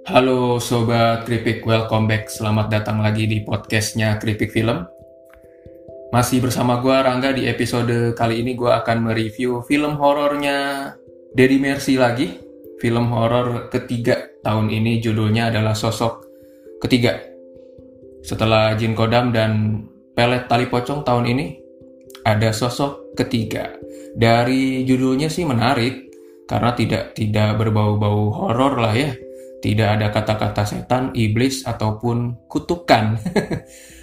Halo Sobat Kripik, welcome back. Selamat datang lagi di podcastnya Kripik Film. Masih bersama gue Rangga. Di episode kali ini gue akan mereview film horornya Deddy Mercy lagi. Film horor ketiga tahun ini, judulnya adalah Sosok Ketiga. Setelah Jin Kodam dan Pelet Tali Pocong tahun ini, ada Sosok Ketiga. Dari judulnya sih menarik, karena tidak berbau-bau horor lah ya. Tidak ada kata-kata setan, iblis, ataupun kutukan.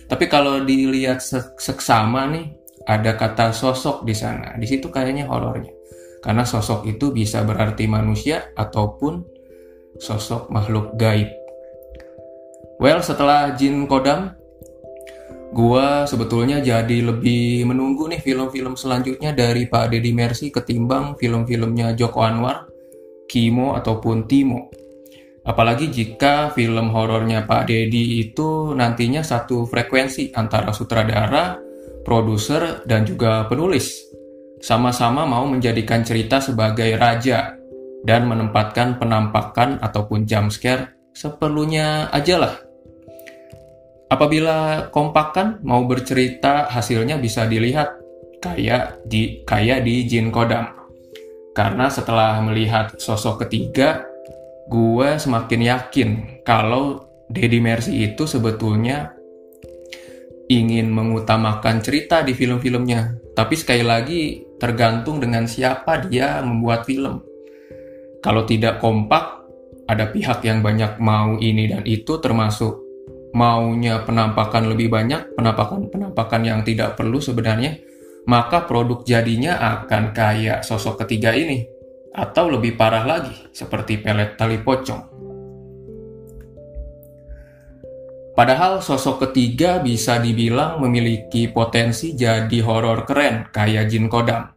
Tapi kalau dilihat seksama nih, ada kata sosok di sana. Di situ kayaknya horornya. Karena sosok itu bisa berarti manusia ataupun sosok makhluk gaib. Well, setelah Jin Kodam, gua sebetulnya jadi lebih menunggu nih film-film selanjutnya dari Pak Deddy Mercy ketimbang film-filmnya Joko Anwar, Kimo, ataupun Timo. Apalagi jika film horornya Pak Deddy itu nantinya satu frekuensi antara sutradara, produser, dan juga penulis. Sama-sama mau menjadikan cerita sebagai raja dan menempatkan penampakan ataupun jump scare seperlunya aja lah. Apabila kompakan mau bercerita, hasilnya bisa dilihat kayak di Jin Kodam. Karena setelah melihat Sosok Ketiga, gue semakin yakin kalau Deddy Mercy itu sebetulnya ingin mengutamakan cerita di film-filmnya. Tapi sekali lagi tergantung dengan siapa dia membuat film. Kalau tidak kompak, ada pihak yang banyak mau ini dan itu, termasuk maunya penampakan lebih banyak, penampakan yang tidak perlu sebenarnya, maka produk jadinya akan kayak Sosok Ketiga ini. Atau lebih parah lagi, seperti Pelet Tali Pocong. Padahal Sosok Ketiga bisa dibilang memiliki potensi jadi horor keren kayak Jin Kodam,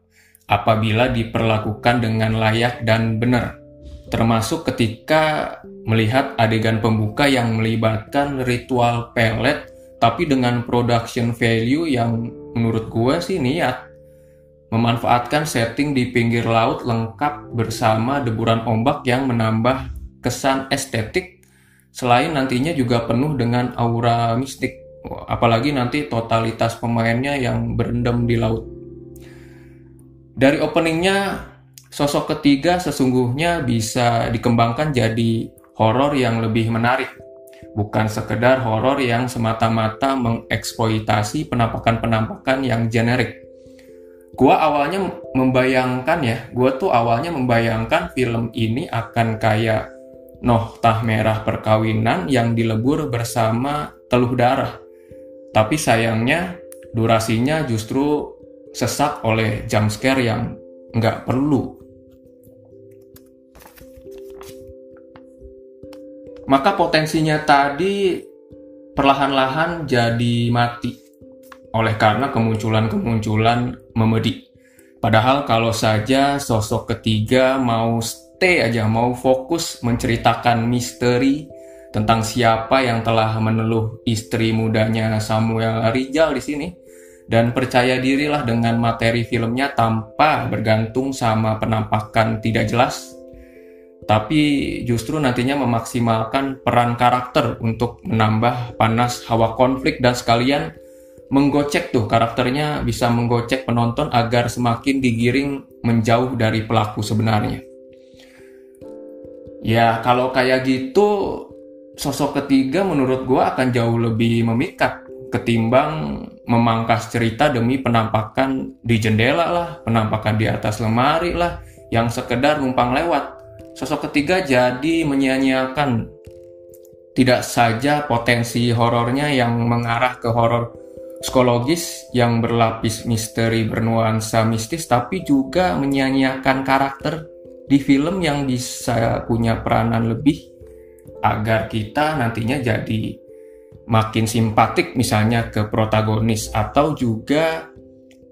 apabila diperlakukan dengan layak dan benar. Termasuk ketika melihat adegan pembuka yang melibatkan ritual pelet, tapi dengan production value yang menurut gue sih niat. Memanfaatkan setting di pinggir laut lengkap bersama deburan ombak yang menambah kesan estetik, selain nantinya juga penuh dengan aura mistik. Apalagi nanti totalitas pemainnya yang berendam di laut. Dari openingnya, Sosok Ketiga sesungguhnya bisa dikembangkan jadi horor yang lebih menarik. Bukan sekedar horor yang semata-mata mengeksploitasi penampakan-penampakan yang generik. Gue tuh awalnya membayangkan film ini akan kayak Noktah Merah Perkawinan yang dilebur bersama Teluh Darah. Tapi sayangnya durasinya justru sesak oleh jump scare yang nggak perlu. Maka potensinya tadi perlahan-lahan jadi mati oleh karena kemunculan memedi. Padahal kalau saja Sosok Ketiga mau stay aja, mau fokus menceritakan misteri tentang siapa yang telah meneluh istri mudanya Samuel Rizal di sini, dan percaya dirilah dengan materi filmnya tanpa bergantung sama penampakan tidak jelas, tapi justru nantinya memaksimalkan peran karakter untuk menambah panas hawa konflik dan sekalian menggocek tuh karakternya, bisa menggocek penonton agar semakin digiring menjauh dari pelaku sebenarnya. Ya kalau kayak gitu, Sosok Ketiga menurut gue akan jauh lebih memikat ketimbang memangkas cerita demi penampakan di jendela lah, penampakan di atas lemari lah, yang sekedar numpang lewat. Sosok Ketiga jadi menyia-nyiakan tidak saja potensi horornya yang mengarah ke horor psikologis yang berlapis misteri bernuansa mistis, tapi juga menyia-nyiakan karakter di film yang bisa punya peranan lebih agar kita nantinya jadi makin simpatik misalnya ke protagonis, atau juga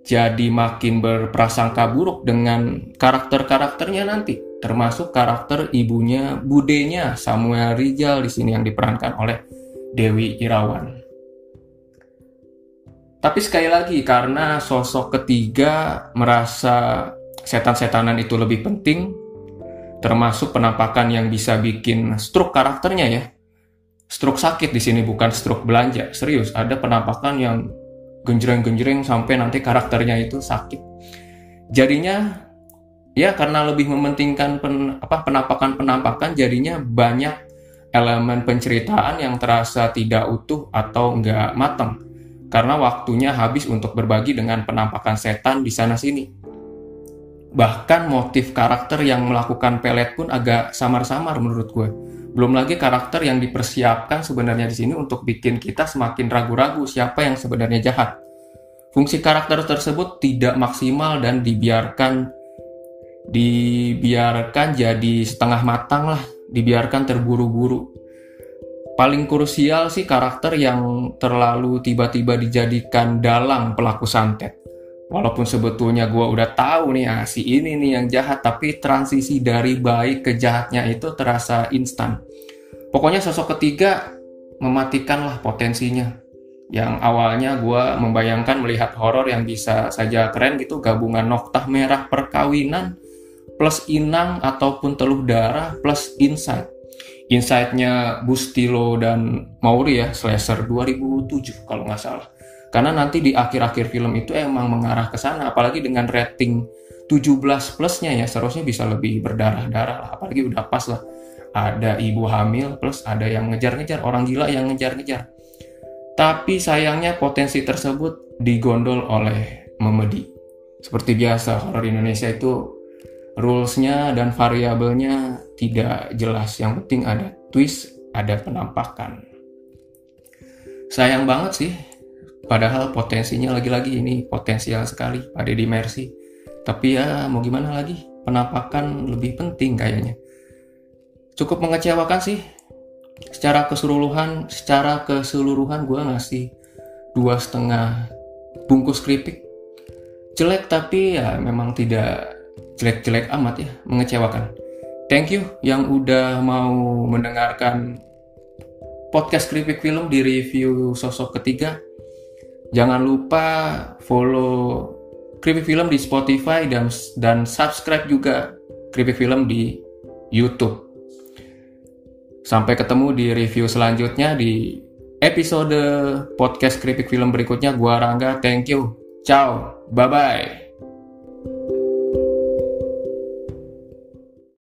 jadi makin berprasangka buruk dengan karakter-karakternya nanti, termasuk karakter ibunya, budenya Samuel Rizal di sini yang diperankan oleh Dewi Irawan. Tapi sekali lagi, karena Sosok Ketiga merasa setan-setanan itu lebih penting, termasuk penampakan yang bisa bikin stroke karakternya ya. Stroke sakit di sini, bukan stroke belanja. Serius, ada penampakan yang genjreng-genjreng sampai nanti karakternya itu sakit. Jadinya ya karena lebih mementingkan penampakan-penampakan, jadinya banyak elemen penceritaan yang terasa tidak utuh atau nggak matang karena waktunya habis untuk berbagi dengan penampakan setan di sana-sini. Bahkan motif karakter yang melakukan pelet pun agak samar-samar menurut gue. Belum lagi karakter yang dipersiapkan sebenarnya di sini untuk bikin kita semakin ragu-ragu siapa yang sebenarnya jahat. Fungsi karakter tersebut tidak maksimal dan dibiarkan jadi setengah matang lah, dibiarkan terburu-buru. Paling krusial sih karakter yang terlalu tiba-tiba dijadikan dalang pelaku santet. Walaupun sebetulnya gue udah tahu nih si ini nih yang jahat, tapi transisi dari baik ke jahatnya itu terasa instan. Pokoknya sosok ketiga mematikanlah potensinya. Yang awalnya gue membayangkan melihat horor yang bisa saja keren gitu, gabungan noktah merah perkawinan plus inang ataupun teluh darah plus insight. Insight-nya Bustilo dan Mauri ya, slasher 2007 kalau nggak salah. Karena nanti di akhir-akhir film itu emang mengarah ke sana, apalagi dengan rating 17 plusnya ya, seharusnya bisa lebih berdarah-darah lah, apalagi udah pas lah. Ada ibu hamil plus ada yang ngejar-ngejar, orang gila yang ngejar-ngejar. Tapi sayangnya potensi tersebut digondol oleh Memedi. Seperti biasa, horor Indonesia itu rules-nya dan variabelnya tidak jelas. Yang penting ada twist, ada penampakan. Sayang banget sih. Padahal potensinya lagi-lagi ini potensial sekali pada Deddy Mercy. Tapi ya mau gimana lagi, penampakan lebih penting kayaknya. Cukup mengecewakan sih. Secara keseluruhan gue ngasih 2,5 bungkus keripik. Jelek tapi ya memang tidak jelek-jelek amat ya, mengecewakan. Thank you yang udah mau mendengarkan podcast Keripik Film di review sosok ketiga. Jangan lupa follow Keripik Film di Spotify dan subscribe juga Keripik Film di YouTube. Sampai ketemu di review selanjutnya di episode podcast Keripik Film berikutnya. Gua Rangga, thank you. Ciao, bye-bye.